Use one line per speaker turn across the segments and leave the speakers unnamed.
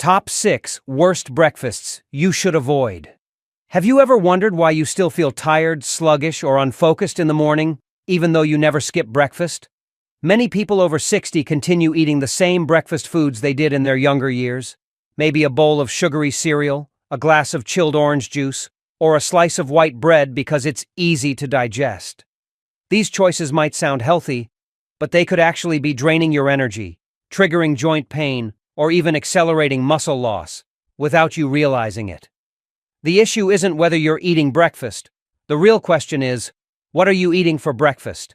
Top 6 Worst Breakfasts You Should Avoid. Have you ever wondered why you still feel tired, sluggish, or unfocused in the morning, even though you never skip breakfast? Many people over 60 continue eating the same breakfast foods they did in their younger years. Maybe a bowl of sugary cereal, a glass of chilled orange juice, or a slice of white bread because it's easy to digest. These choices might sound healthy, but they could actually be draining your energy, triggering joint pain, or even accelerating muscle loss, without you realizing it. The issue isn't whether you're eating breakfast. The real question is, what are you eating for breakfast?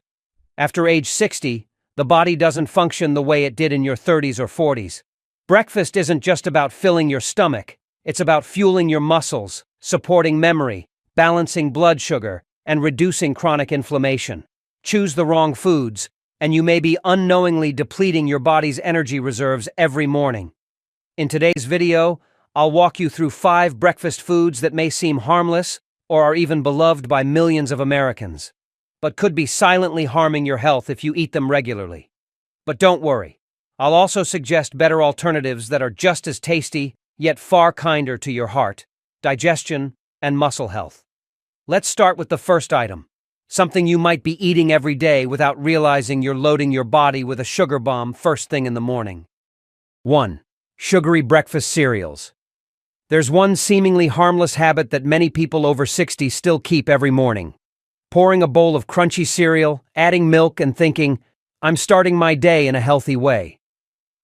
After age 60, the body doesn't function the way it did in your 30s or 40s. Breakfast isn't just about filling your stomach, it's about fueling your muscles, supporting memory, balancing blood sugar, and reducing chronic inflammation. Choose the wrong foods, and you may be unknowingly depleting your body's energy reserves every morning. In today's video, I'll walk you through 5 breakfast foods that may seem harmless or are even beloved by millions of Americans, but could be silently harming your health if you eat them regularly. But don't worry, I'll also suggest better alternatives that are just as tasty, yet far kinder to your heart, digestion, and muscle health. Let's start with the first item. Something you might be eating every day without realizing you're loading your body with a sugar bomb first thing in the morning. 1. Sugary breakfast cereals. There's one seemingly harmless habit that many people over 60 still keep every morning. Pouring a bowl of crunchy cereal, adding milk, and thinking, I'm starting my day in a healthy way.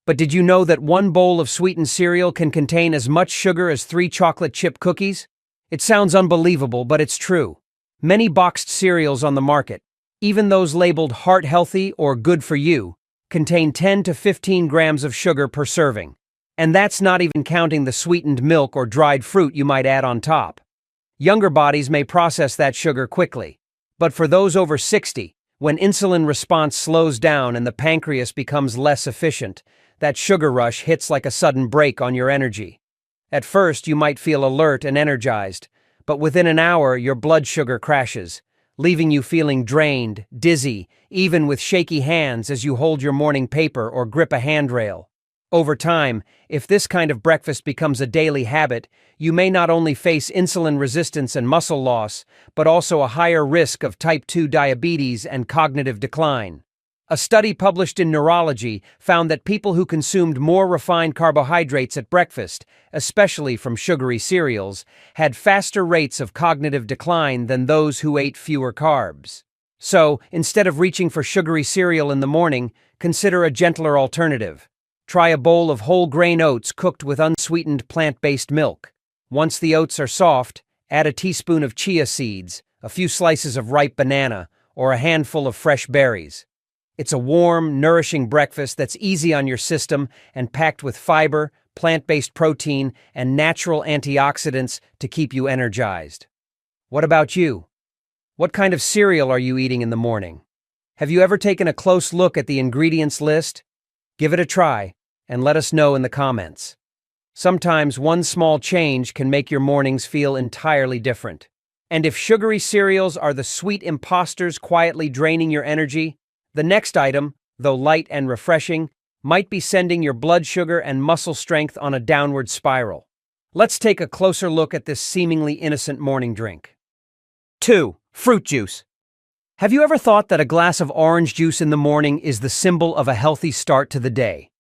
But did you know that one bowl of sweetened cereal can contain as much sugar as 3 chocolate chip cookies? It sounds unbelievable, but it's true. Many boxed cereals on the market, even those labeled heart healthy or good for you, contain 10 to 15 grams of sugar per serving. And that's not even counting the sweetened milk or dried fruit you might add on top. Younger bodies may process that sugar quickly, but for those over 60, when insulin response slows down and the pancreas becomes less efficient, that sugar rush hits like a sudden brake on your energy. At first, you might feel alert and energized, but within an hour, your blood sugar crashes, leaving you feeling drained, dizzy, even with shaky hands as you hold your morning paper or grip a handrail. Over time, if this kind of breakfast becomes a daily habit, you may not only face insulin resistance and muscle loss, but also a higher risk of type 2 diabetes and cognitive decline. A study published in Neurology found that people who consumed more refined carbohydrates at breakfast, especially from sugary cereals, had faster rates of cognitive decline than those who ate fewer carbs. So, instead of reaching for sugary cereal in the morning, consider a gentler alternative. Try a bowl of whole grain oats cooked with unsweetened plant-based milk. Once the oats are soft, add a teaspoon of chia seeds, a few slices of ripe banana, or a handful of fresh berries. It's a warm, nourishing breakfast that's easy on your system and packed with fiber, plant-based protein, and natural antioxidants to keep you energized. What about you? What kind of cereal are you eating in the morning? Have you ever taken a close look at the ingredients list? Give it a try and let us know in the comments. Sometimes one small change can make your mornings feel entirely different. And if sugary cereals are the sweet imposters quietly draining your energy, the next item, though light and refreshing, might be sending your blood sugar and muscle strength on a downward spiral. Let's take a closer look at this seemingly innocent morning drink. 2. Fruit juice. Have you ever thought that a glass of orange juice in the morning is the symbol of a healthy start to the day?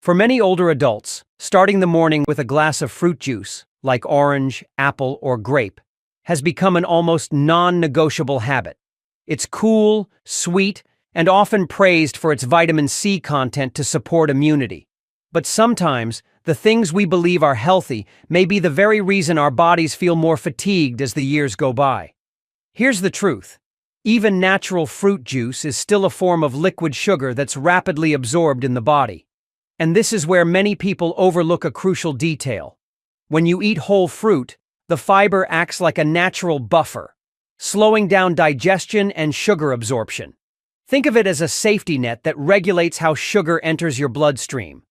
For many older adults, starting the morning with a glass of fruit juice, like orange, apple, or grape, has become an almost non-negotiable habit. It's cool, sweet, and often praised for its vitamin C content to support immunity. But sometimes, the things we believe are healthy may be the very reason our bodies feel more fatigued as the years go by. Here's the truth. Even natural fruit juice is still a form of liquid sugar that's rapidly absorbed in the body. And this is where many people overlook a crucial detail. When you eat whole fruit, the fiber acts like a natural buffer, slowing down digestion and sugar absorption. Think of it as a safety net that regulates how sugar enters your bloodstream.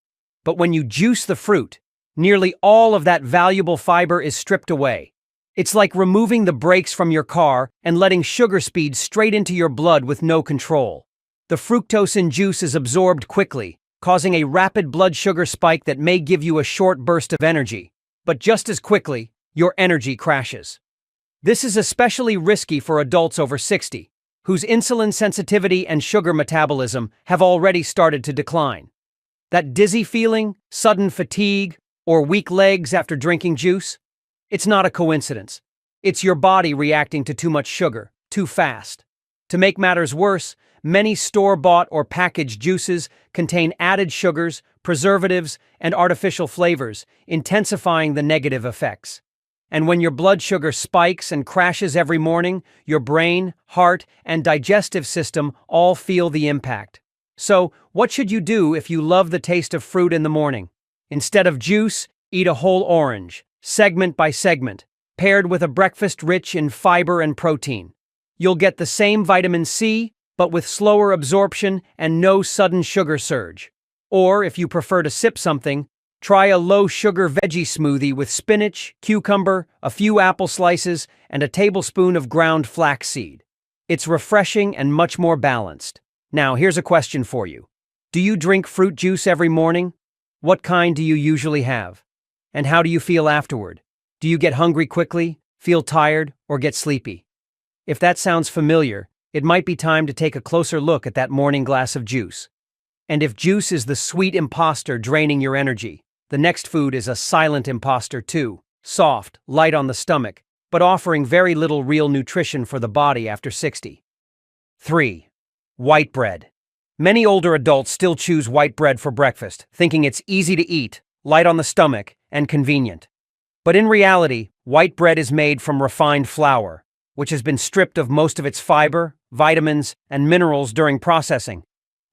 But when you juice the fruit, nearly all of that valuable fiber is stripped away. It's like removing the brakes from your car and letting sugar speed straight into your blood with no control. The fructose in juice is absorbed quickly, causing a rapid blood sugar spike that may give you a short burst of energy, but just as quickly, your energy crashes. This is especially risky for adults over 60, whose insulin sensitivity and sugar metabolism have already started to decline. That dizzy feeling, sudden fatigue, or weak legs after drinking juice? It's not a coincidence. It's your body reacting to too much sugar, too fast. To make matters worse, many store-bought or packaged juices contain added sugars, preservatives, and artificial flavors, intensifying the negative effects. And when your blood sugar spikes and crashes every morning, your brain, heart, and digestive system all feel the impact. So, what should you do if you love the taste of fruit in the morning? Instead of juice, eat a whole orange, segment by segment, paired with a breakfast rich in fiber and protein. You'll get the same vitamin C, but with slower absorption and no sudden sugar surge. Or, if you prefer to sip something, try a low-sugar veggie smoothie with spinach, cucumber, a few apple slices, and a tablespoon of ground flaxseed. It's refreshing and much more balanced. Now, here's a question for you. Do you drink fruit juice every morning? What kind do you usually have? And how do you feel afterward? Do you get hungry quickly, feel tired, or get sleepy? If that sounds familiar, it might be time to take a closer look at that morning glass of juice. And if juice is the sweet imposter draining your energy, the next food is a silent imposter too, soft, light on the stomach, but offering very little real nutrition for the body after 60. 3. White bread. Many older adults still choose white bread for breakfast, thinking it's easy to eat, light on the stomach, and convenient. But in reality, white bread is made from refined flour, which has been stripped of most of its fiber, vitamins, and minerals during processing.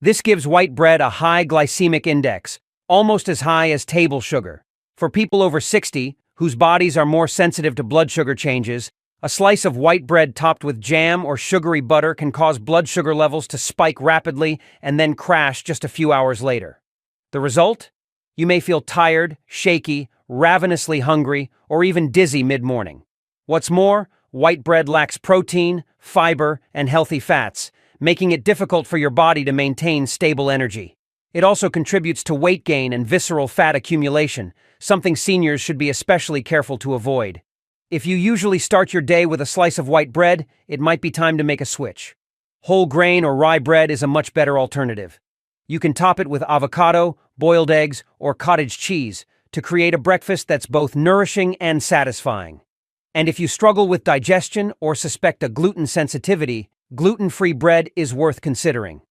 This gives white bread a high glycemic index, almost as high as table sugar. For people over 60, whose bodies are more sensitive to blood sugar changes, a slice of white bread topped with jam or sugary butter can cause blood sugar levels to spike rapidly and then crash just a few hours later. The result? You may feel tired, shaky, ravenously hungry, or even dizzy mid-morning. What's more, white bread lacks protein, fiber, and healthy fats, making it difficult for your body to maintain stable energy. It also contributes to weight gain and visceral fat accumulation, something seniors should be especially careful to avoid. If you usually start your day with a slice of white bread, it might be time to make a switch. Whole grain or rye bread is a much better alternative. You can top it with avocado, boiled eggs, or cottage cheese to create a breakfast that's both nourishing and satisfying. And if you struggle with digestion or suspect a gluten sensitivity, gluten-free bread is worth considering.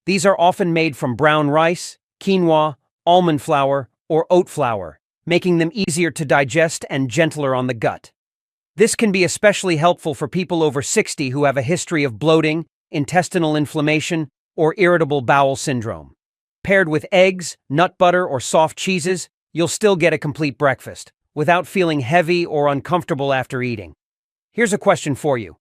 These are often made from brown rice, quinoa, almond flour, or oat flour, making them easier to digest and gentler on the gut. This can be especially helpful for people over 60 who have a history of bloating, intestinal inflammation, or irritable bowel syndrome. Paired with eggs, nut butter, or soft cheeses, you'll still get a complete breakfast, without feeling heavy or uncomfortable after eating. Here's a question for you.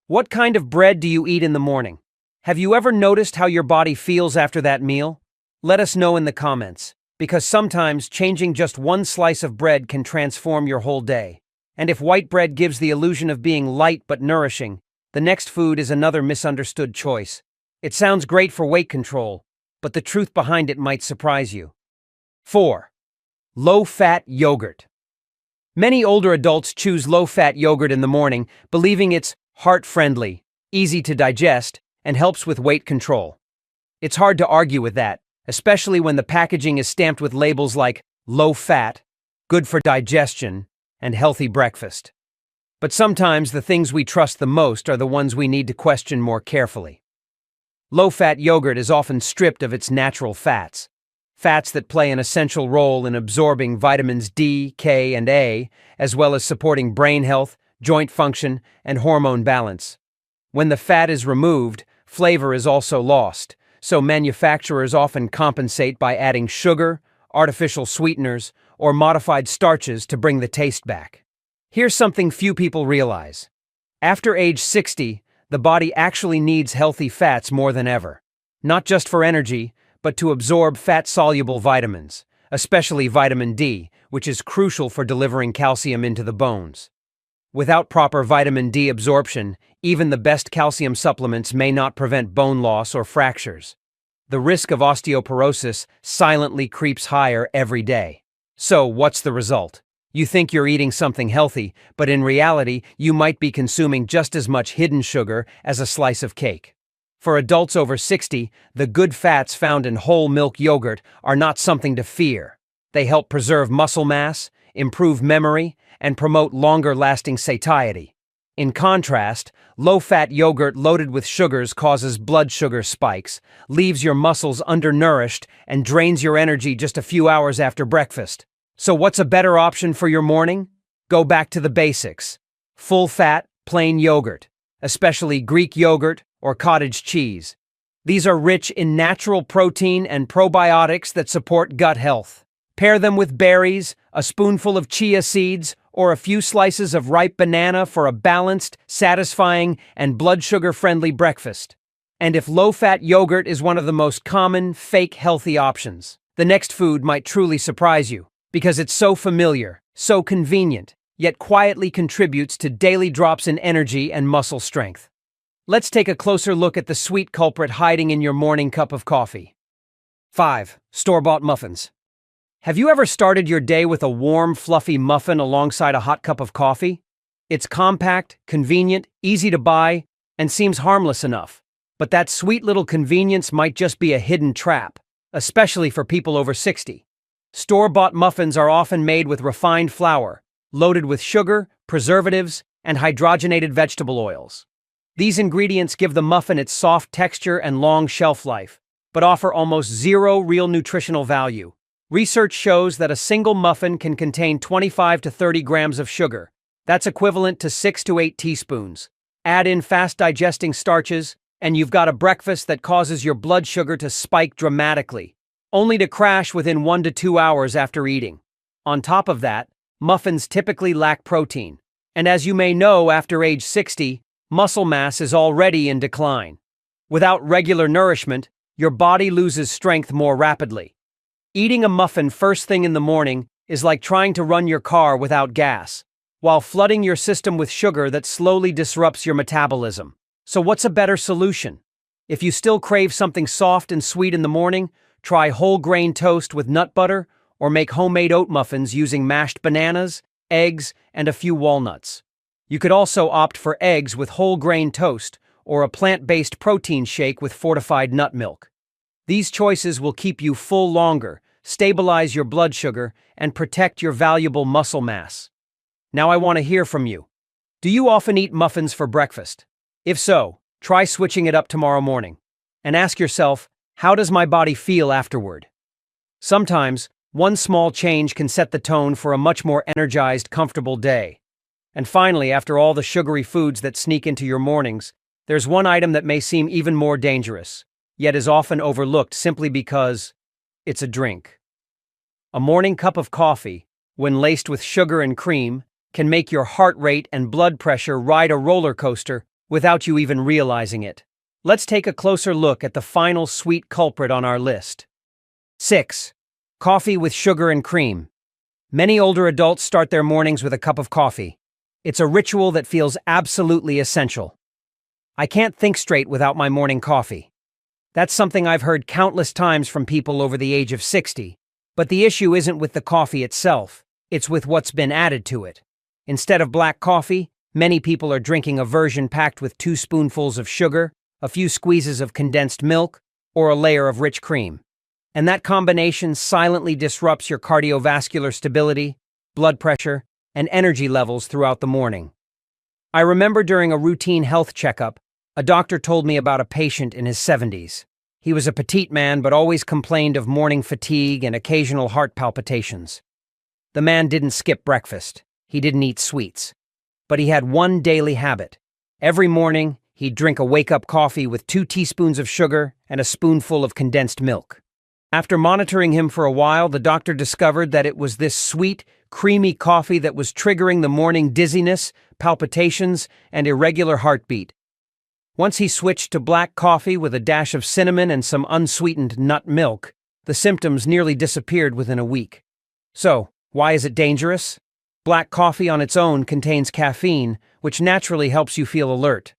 What kind of bread do you eat in the morning? Have you ever noticed how your body feels after that meal? Let us know in the comments, because sometimes changing just one slice of bread can transform your whole day. And if white bread gives the illusion of being light but nourishing, the next food is another misunderstood choice. It sounds great for weight control, but the truth behind it might surprise you. 4. Low-fat yogurt. Many older adults choose low-fat yogurt in the morning, believing it's heart-friendly, easy to digest, and helps with weight control. It's hard to argue with that, especially when the packaging is stamped with labels like low-fat, good for digestion, and healthy breakfast. But sometimes the things we trust the most are the ones we need to question more carefully. Low-fat yogurt is often stripped of its natural fats, fats that play an essential role in absorbing vitamins D, K, and A, as well as supporting brain health, joint function, and hormone balance. When the fat is removed, flavor is also lost, so manufacturers often compensate by adding sugar, artificial sweeteners, or modified starches to bring the taste back. Here's something few people realize. After age 60, the body actually needs healthy fats more than ever. Not just for energy, but to absorb fat-soluble vitamins, especially vitamin D, which is crucial for delivering calcium into the bones. Without proper vitamin D absorption, even the best calcium supplements may not prevent bone loss or fractures. the risk of osteoporosis silently creeps higher every day. So, what's the result? You think you're eating something healthy, but in reality, you might be consuming just as much hidden sugar as a slice of cake. For adults over 60, the good fats found in whole milk yogurt are not something to fear. They help preserve muscle mass, improve memory, and promote longer-lasting satiety. In contrast, low-fat yogurt loaded with sugars causes blood sugar spikes, leaves your muscles undernourished, and drains your energy just a few hours after breakfast. So what's a better option for your morning? Go back to the basics. Full-fat, plain yogurt, especially Greek yogurt or cottage cheese. These are rich in natural protein and probiotics that support gut health. Pair them with berries, a spoonful of chia seeds, or a few slices of ripe banana for a balanced, satisfying, and blood sugar-friendly breakfast. And if low-fat yogurt is one of the most common, fake healthy options, the next food might truly surprise you, because it's so familiar, so convenient, yet quietly contributes to daily drops in energy and muscle strength. Let's take a closer look at the sweet culprit hiding in your morning cup of coffee. 5. Store-bought muffins. Have you ever started your day with a warm, fluffy muffin alongside a hot cup of coffee? It's compact, convenient, easy to buy, and seems harmless enough. But that sweet little convenience might just be a hidden trap, especially for people over 60. Store-bought muffins are often made with refined flour, loaded with sugar, preservatives, and hydrogenated vegetable oils. These ingredients give the muffin its soft texture and long shelf life, but offer almost zero real nutritional value. Research shows that a single muffin can contain 25 to 30 grams of sugar. That's equivalent to 6 to 8 teaspoons. Add in fast-digesting starches, and you've got a breakfast that causes your blood sugar to spike dramatically, only to crash within 1 to 2 hours after eating. On top of that, muffins typically lack protein, and as you may know, after age 60, muscle mass is already in decline. Without regular nourishment, your body loses strength more rapidly. Eating a muffin first thing in the morning is like trying to run your car without gas, while flooding your system with sugar that slowly disrupts your metabolism. So what's a better solution? If you still crave something soft and sweet in the morning, try whole grain toast with nut butter, or make homemade oat muffins using mashed bananas, eggs, and a few walnuts. You could also opt for eggs with whole grain toast, or a plant-based protein shake with fortified nut milk. These choices will keep you full longer, stabilize your blood sugar, and protect your valuable muscle mass. Now I want to hear from you. Do you often eat muffins for breakfast? If so, try switching it up tomorrow morning. And ask yourself, how does my body feel afterward? Sometimes, one small change can set the tone for a much more energized, comfortable day. And finally, after all the sugary foods that sneak into your mornings, there's one item that may seem even more dangerous, yet is often overlooked simply because it's a drink. A morning cup of coffee, when laced with sugar and cream, can make your heart rate and blood pressure ride a roller coaster without you even realizing it. Let's take a closer look at the final sweet culprit on our list. 6. Coffee with sugar and cream. Many older adults start their mornings with a cup of coffee. It's a ritual that feels absolutely essential. I can't think straight without my morning coffee. That's something I've heard countless times from people over the age of 60. But the issue isn't with the coffee itself, it's with what's been added to it. Instead of black coffee, many people are drinking a version packed with 2 spoonfuls of sugar, a few squeezes of condensed milk, or a layer of rich cream. And that combination silently disrupts your cardiovascular stability, blood pressure, and energy levels throughout the morning. I remember during a routine health checkup, a doctor told me about a patient in his 70s. He was a petite man but always complained of morning fatigue and occasional heart palpitations. The man didn't skip breakfast. He didn't eat sweets. But he had one daily habit. Every morning, he'd drink a wake-up coffee with 2 teaspoons of sugar and a spoonful of condensed milk. After monitoring him for a while, the doctor discovered that it was this sweet, creamy coffee that was triggering the morning dizziness, palpitations, and irregular heartbeat. Once he switched to black coffee with a dash of cinnamon and some unsweetened nut milk, the symptoms nearly disappeared within a week. So, why is it dangerous? Black coffee on its own contains caffeine, which naturally helps you feel alert.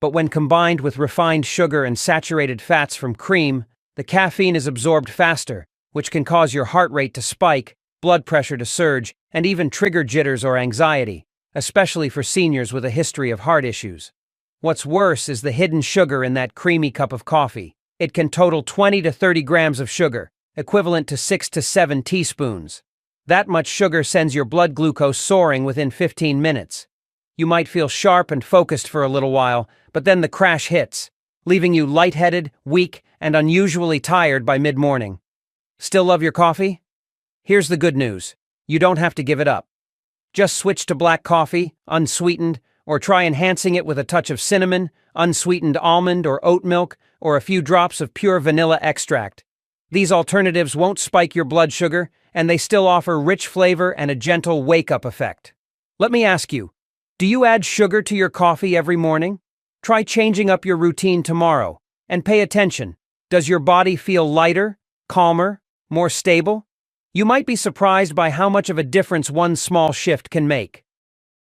But when combined with refined sugar and saturated fats from cream, The caffeine is absorbed faster, which can cause your heart rate to spike, blood pressure to surge, and even trigger jitters or anxiety, especially for seniors with a history of heart issues. What's worse is the hidden sugar in that creamy cup of coffee. It can total 20 to 30 grams of sugar, equivalent to 6 to 7 teaspoons. That much sugar sends your blood glucose soaring within 15 minutes. You might feel sharp and focused for a little while, but then the crash hits, leaving you lightheaded, weak, and unusually tired by mid-morning. Still love your coffee? Here's the good news. You don't have to give it up. Just switch to black coffee, unsweetened, or try enhancing it with a touch of cinnamon, unsweetened almond or oat milk, or a few drops of pure vanilla extract. These alternatives won't spike your blood sugar, and they still offer rich flavor and a gentle wake-up effect. Let me ask you, do you add sugar to your coffee every morning? Try changing up your routine tomorrow, and pay attention. Does your body feel lighter, calmer, more stable? You might be surprised by how much of a difference one small shift can make.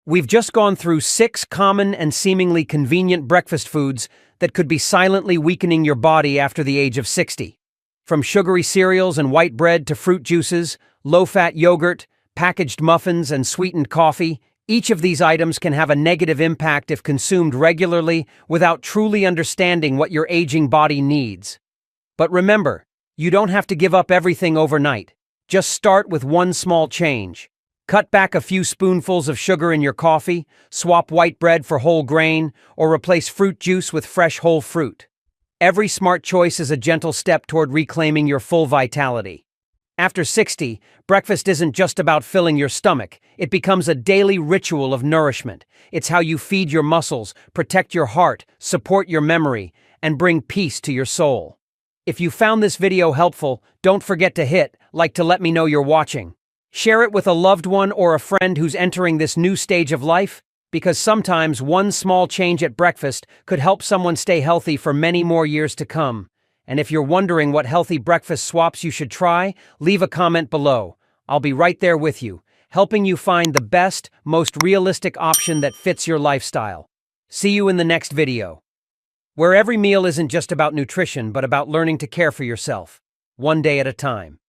We've just gone through 6 common and seemingly convenient breakfast foods that could be silently weakening your body after the age of 60. From sugary cereals and white bread to fruit juices, low-fat yogurt, packaged muffins, and sweetened coffee, each of these items can have a negative impact if consumed regularly without truly understanding what your aging body needs. But remember, you don't have to give up everything overnight. Just start with one small change. Cut back a few spoonfuls of sugar in your coffee, swap white bread for whole grain, or replace fruit juice with fresh whole fruit. Every smart choice is a gentle step toward reclaiming your full vitality. After 60, breakfast isn't just about filling your stomach. It becomes a daily ritual of nourishment. It's how you feed your muscles, protect your heart, support your memory, and bring peace to your soul. If you found this video helpful, don't forget to hit like to let me know you're watching. Share it with a loved one or a friend who's entering this new stage of life, because sometimes one small change at breakfast could help someone stay healthy for many more years to come. And if you're wondering what healthy breakfast swaps you should try, leave a comment below. I'll be right there with you, helping you find the best, most realistic option that fits your lifestyle. See you in the next video, where every meal isn't just about nutrition, but about learning to care for yourself, one day at a time.